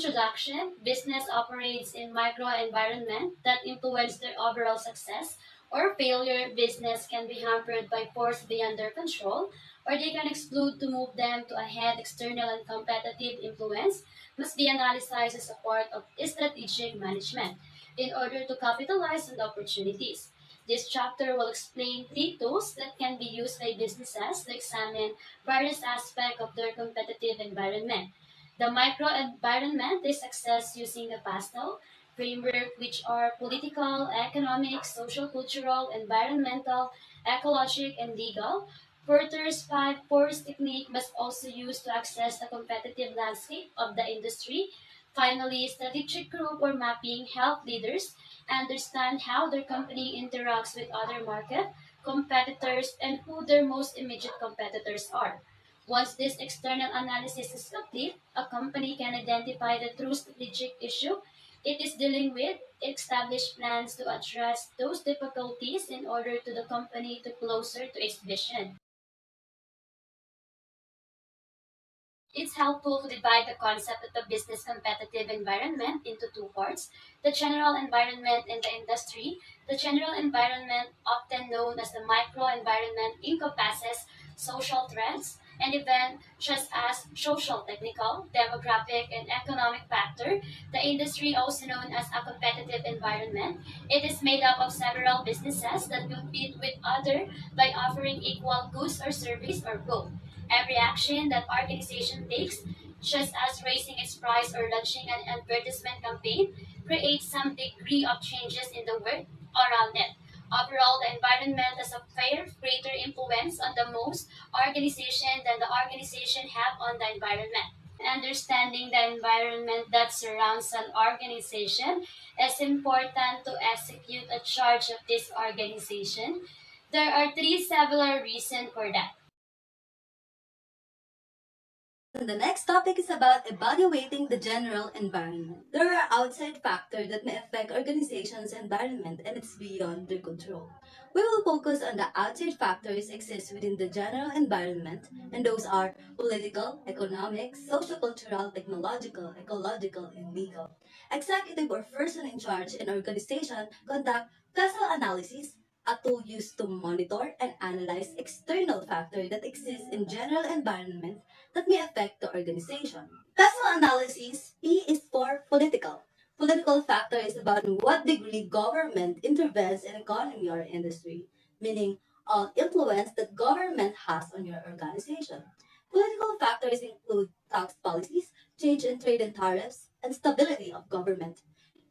introduction, business operates in microenvironment that influence their overall success or failure. Business can be hampered by force beyond their control, or they can explode to move them to ahead. External and competitive influence must be analyzed as a part of strategic management in order to capitalize on the opportunities. This chapter will explain three tools that can be used by businesses to examine various aspects of their competitive environment. The microenvironment is assessed using the PESTEL framework, which are political, economic, social, cultural, environmental, ecologic, and legal. Further, five force technique must also used to access the competitive landscape of the industry. Finally, strategic group or mapping help leaders understand how their company interacts with other market competitors and who their most immediate competitors are. Once this external analysis is complete, a company can identify the true strategic issue it is dealing with, establish plans to address those difficulties in order to the company to closer to its vision. It's helpful to divide the concept of the business competitive environment into two parts, the general environment and the industry. The general environment, often known as the microenvironment, encompasses social trends and events such as social, technical, demographic, and economic factor. The industry, also known as a competitive environment, it is made up of several businesses that compete with other by offering equal goods or service or both. Every action that organization takes, such as raising its price or launching an advertisement campaign, creates some degree of changes in the world around it. Overall, the environment has a far greater influence on the most organization than the organization have on the environment. Understanding the environment that surrounds an organization is important to execute a charge of this organization. There are three several reasons for that. The next topic is about evaluating the general environment. There are outside factors that may affect organizations' environment and it's beyond their control. We will focus on the outside factors exist within the general environment, and those are political, economic, social-cultural, technological, ecological, and legal. Executive or person in charge in organization conduct PESTEL analysis, a tool used to monitor and analyze external factors that exist in general environment that may affect the organization. Personal analysis, P is for political. Political factor is about what degree government intervenes in economy or industry, meaning all influence that government has on your organization. Political factors include tax policies, change in trade and tariffs, and stability of government.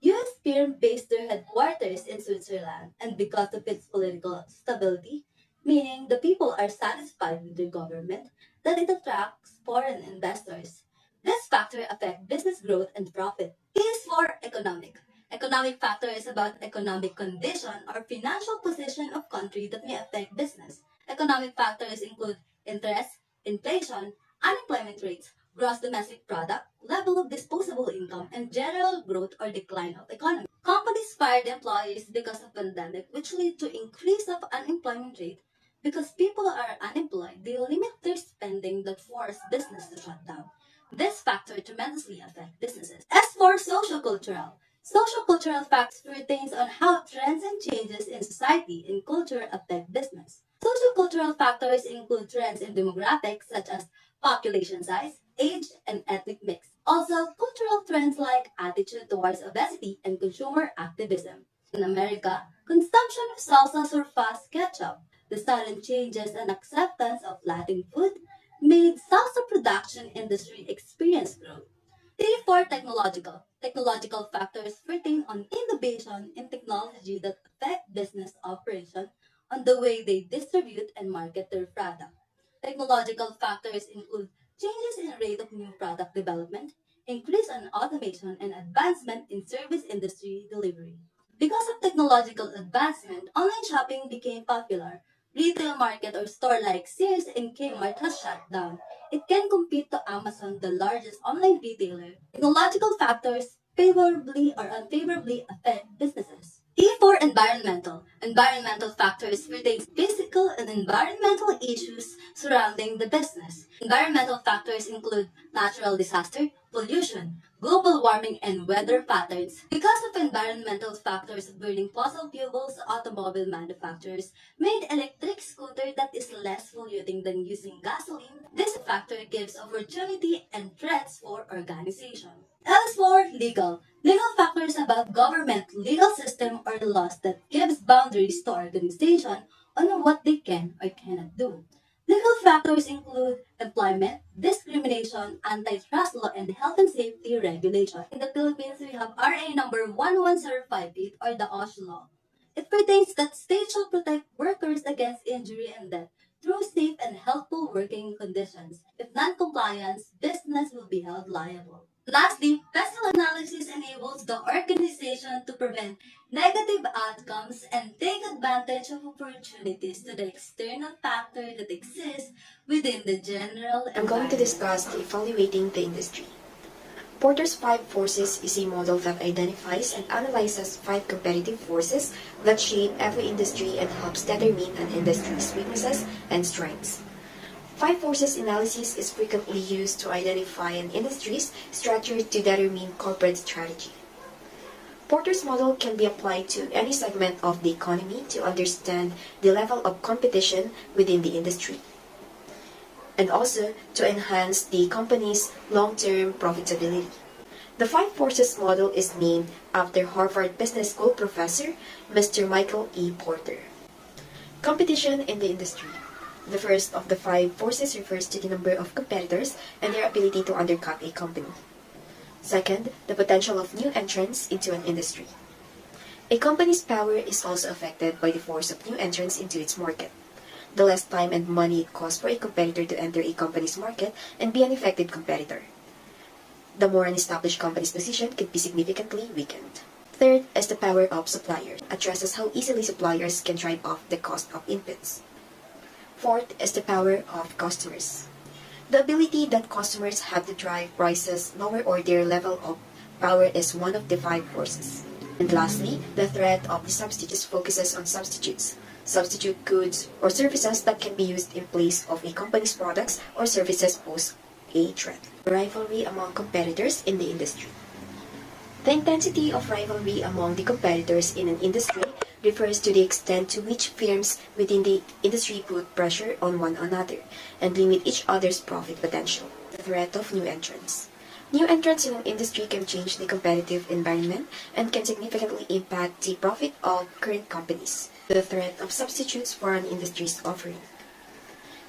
US firm based their headquarters in Switzerland, and because of its political stability, meaning the people are satisfied with their government, that it attracts foreign investors. This factor affects business growth and profit. P is for economic. Economic factor is about economic condition or financial position of country that may affect business. Economic factors include interest, inflation, unemployment rates, gross domestic product, level of disposable income, and general growth or decline of economy. Companies fired employees because of pandemic, which lead to increase of unemployment rate. Because people are unemployed, they limit their spending that force business to shut down. This factor tremendously affects businesses. As for social cultural factors pertains on how trends and changes in society and culture affect business. Social cultural factors include trends in demographics such as population size, age, and ethnic mix. Also, cultural trends like attitude towards obesity and consumer activism. In America, consumption of salsa surpassed ketchup. The sudden changes and acceptance of Latin food made salsa production industry experience growth. Three, four, technological. Technological factors pertain on innovation in technology that affect business operation on the way they distribute and market their product. Technological factors include changes in rate of new product development, increase in automation, and advancement in service industry delivery. Because of technological advancement, online shopping became popular. Retail market or store like Sears and Kmart has shut down. It can compete to Amazon, the largest online retailer. Technological factors favorably or unfavorably affect businesses. E for environmental. Environmental factors pertain to physical and environmental issues surrounding the business. Environmental factors include natural disaster, pollution, global warming, and weather patterns. Because of environmental factors, burning fossil fuels, automobile manufacturers made electric scooter that is less polluting than using gasoline. This factor gives opportunity and threats for organization. As for legal, legal factors about government, legal system, or laws that gives boundaries to organization on what they can or cannot do. Legal factors include employment, discrimination, antitrust law, and health and safety regulation. In the Philippines, we have RA number 11058 or the OSH law. It pertains that states shall protect workers against injury and death through safe and healthful working conditions. If non-compliance, business will be held liable. Lastly, PESTEL analysis enables the organization to prevent negative outcomes and take advantage of opportunities to the external factor that exists within the general I'm going to environment. discuss evaluating the industry. Porter's five forces is a model that identifies and analyzes five competitive forces that shape every industry and helps determine an industry's weaknesses and strengths. Five forces analysis is frequently used to identify an industry's structure to determine corporate strategy. Porter's model can be applied to any segment of the economy to understand the level of competition within the industry, and also to enhance the company's long-term profitability. The Five Forces model is named after Harvard Business School professor Mr. Michael E. Porter. Competition in the industry. The first of the five forces refers to the number of competitors and their ability to undercut a company. Second, the potential of new entrants into an industry. A company's power is also affected by the force of new entrants into its market. The less time and money it costs for a competitor to enter a company's market and be an effective competitor, the more an established company's position could be significantly weakened. Third is the power of suppliers, addresses how easily suppliers can drive off the cost of inputs. Fourth is the power of customers, the ability that customers have to drive prices lower or their level of power is one of the five forces. And lastly, the threat of the substitutes focuses on substitutes, substitute goods or services that can be used in place of a company's products or services pose a threat. Rivalry among competitors in the industry. The intensity of rivalry among the competitors in an industry refers to the extent to which firms within the industry put pressure on one another and limit each other's profit potential. The threat of new entrants. New entrants in an industry can change the competitive environment and can significantly impact the profit of current companies. The threat of substitutes for an industry's offering.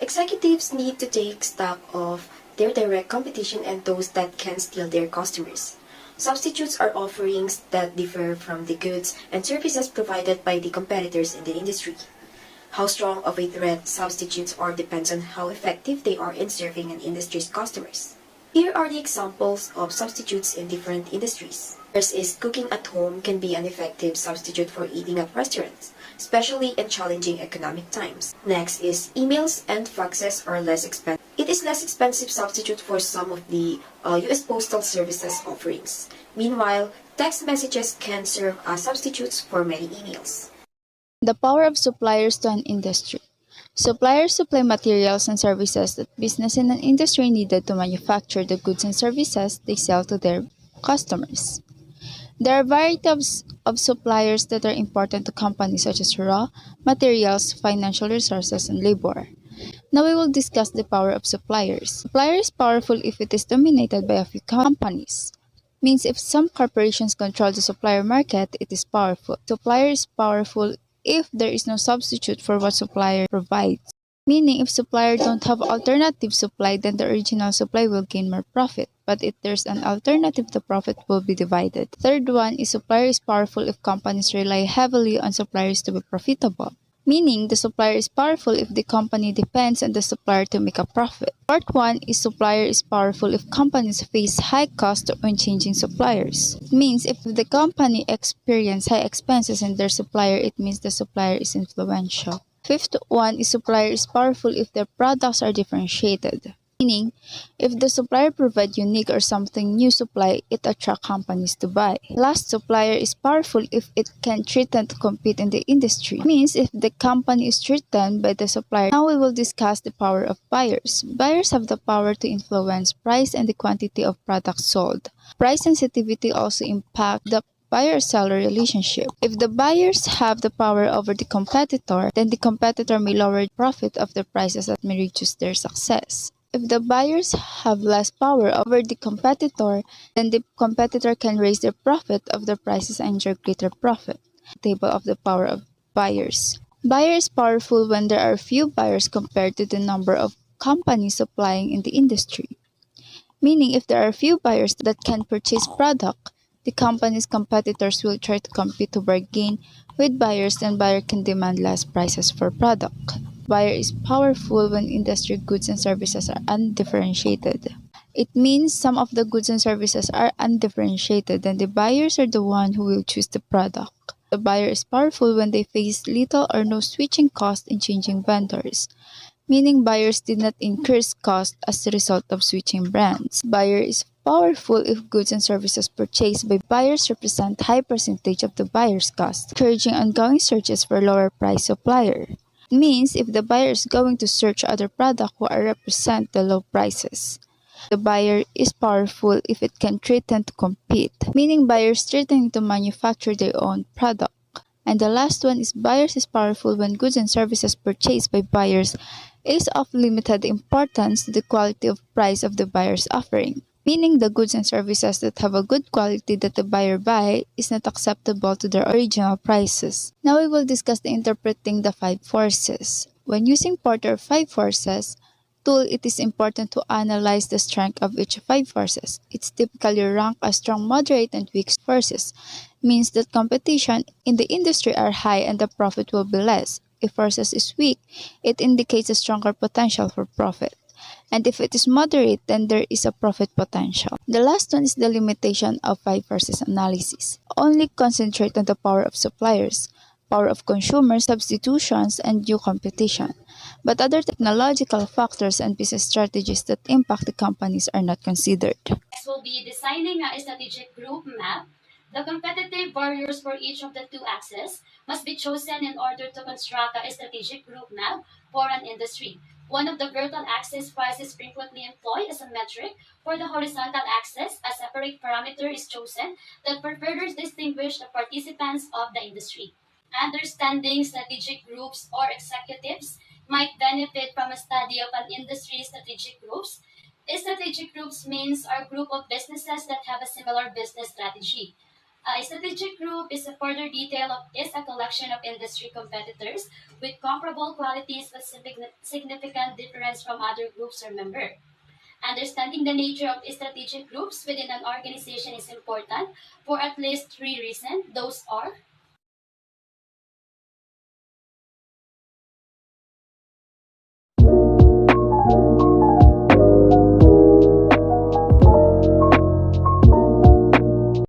Executives need to take stock of their direct competition and those that can steal their customers. Substitutes are offerings that differ from the goods and services provided by the competitors in the industry. How strong of a threat substitutes are depends on how effective they are in serving an industry's customers. Here are the examples of substitutes in different industries. First is cooking at home can be an effective substitute for eating at restaurants, especially in challenging economic times. Next is emails and faxes are less expensive. It is less expensive substitute for some of the U.S. Postal Service's offerings. Meanwhile, text messages can serve as substitutes for many emails. The power of suppliers to an industry. Suppliers supply materials and services that business in an industry needed to manufacture the goods and services they sell to their customers. There are a variety of suppliers that are important to companies such as raw materials, financial resources, and labor. Now we will discuss the power of suppliers. Supplier is powerful if it is dominated by a few companies. Means if some corporations control the supplier market, it is powerful. Supplier is powerful if there is no substitute for what supplier provides. Meaning if supplier don't have alternative supply, then the original supply will gain more profit. But if there's an alternative, the profit will be divided. Third one is supplier is powerful if companies rely heavily on suppliers to be profitable. Meaning the supplier is powerful if the company depends on the supplier to make a profit. Fourth one is supplier is powerful if companies face high costs when changing suppliers. It means if the company experience high expenses in their supplier, it means the supplier is influential. Fifth one is supplier is powerful if their products are differentiated. Meaning, if the supplier provides unique or something new supply, it attracts companies to buy. Last, supplier is powerful if it can threaten to compete in the industry. It means if the company is threatened by the supplier. Now we will discuss the power of buyers. Buyers have the power to influence price and the quantity of products sold. Price sensitivity also impacts the buyer-seller relationship. If the buyers have the power over the competitor, then the competitor may lower the profit of the prices that may reduce their success. If the buyers have less power over the competitor, then the competitor can raise the profit of the prices and enjoy greater profit. Table of the power of buyers. Buyer is powerful when there are few buyers compared to the number of companies supplying in the industry. Meaning if there are few buyers that can purchase product, the company's competitors will try to compete to bargain with buyers and buyer can demand less prices for product. Buyer is powerful when industry goods and services are undifferentiated. It means some of the goods and services are undifferentiated, then the buyers are the one who will choose the product. The buyer is powerful when they face little or no switching cost in changing vendors, meaning buyers did not increase cost as a result of switching brands. Buyer is powerful if goods and services purchased by buyers represent high percentage of the buyer's cost, encouraging ongoing searches for lower price supplier. It means if the buyer is going to search other products who represent the low prices. The buyer is powerful if it can threaten to compete, meaning buyers threatening to manufacture their own product. And the last one is buyers is powerful when goods and services purchased by buyers is of limited importance to the quality of price of the buyer's offering, meaning the goods and services that have a good quality that the buyer buy is not acceptable to their original prices. Now we will discuss the interpreting the five forces. When using Porter five forces tool, it is important to analyze the strength of each five forces. It's typically ranked as strong, moderate, and weak forces. Means that competition in the industry are high and the profit will be less. If forces is weak, it indicates a stronger potential for profit. And if it is moderate, then there is a profit potential. The last one is the limitation of five forces analysis. Only concentrate on the power of suppliers, power of consumers, substitutions, and new competition. But other technological factors and business strategies that impact the companies are not considered. Next will be designing a strategic group map. The competitive barriers for each of the two axes must be chosen in order to construct a strategic group map for an industry. One of the vertical axis price is frequently employed as a metric. For the horizontal axis, a separate parameter is chosen that further distinguish the participants of the industry. Understanding strategic groups or executives might benefit from a study of an industry strategic groups. Strategic groups means are a group of businesses that have a similar business strategy. A strategic group is a further detail of is a collection of industry competitors with comparable qualities but significant difference from other groups or member. Understanding the nature of strategic groups within an organization is important for at least three reasons. Those are